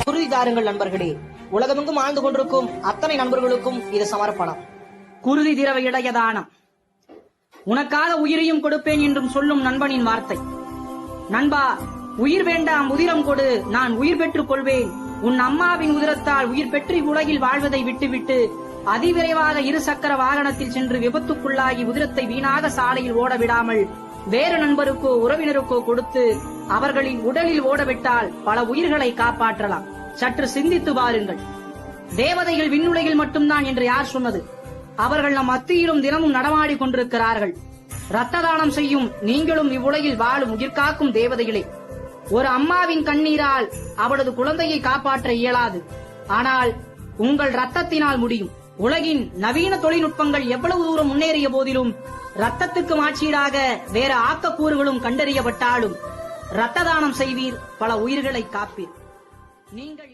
குருதி தாருங்கள் நண்பர்களே. உலகமெங்கும் ஆழ்ந்து கொண்டிருக்கும் அத்தனை நண்பர்களுக்கும் இது சமர்ப்பணம். குருதி திரவ இடைய தானம். உனக்காக உயிரையும் கொடுப்பேன் என்றும் சொல்லும் நண்பனின் வார்த்தை. நண்பா, உயிர் வேண்டாம், உதிரம் கொடு, நான் உயிர் பெற்றுக் கொள்வேன். உன் அம்மாவின் உதிரத்தால் உயிர் பெற்று உலகில் வாழ்வதை விட்டுவிட்டு அதிவிரைவாக இரு சக்கர வாகனத்தில் சென்று விபத்துக்குள்ளாகி உதிரத்தை வீணாக சாலையில் ஓட விடாமல் வேறு நண்பருக்கோ உறவினருக்கோ கொடுத்து அவர்களின் உடலில் ஓடவிட்டால் பல உயிர்களை காப்பாற்றலாம். சற்று சிந்தித்து பாருங்கள். தேவதைகள் விண்ணுலகில் மட்டும்தான் என்று யார் சொன்னது? அவர்கள் நம் மத்தியிலும் தினமும் நடமாடி கொண்டிருக்கிறார்கள். இரத்த தானம் செய்யும் நீங்களும் இவ்வுலகில் வாழும் உயிர்காக்கும் தேவதைகளே. ஒரு அம்மாவின் கண்ணீரால் அவளது குழந்தையை காப்பாற்ற இயலாது. ஆனால் உங்கள் ரத்தத்தினால் முடியும். உலகின் நவீன தொழில்நுட்பங்கள் எவ்வளவு தூரம் முன்னேறிய போதிலும் ரத்தத்துக்கு மாற்றீடாக வேற ஆக்கக்கூறுகளும் கண்டறியப்பட்டாலும் இரத்த தானம் செய்வீர், பல உயிர்களை காப்பீர். நீங்கள்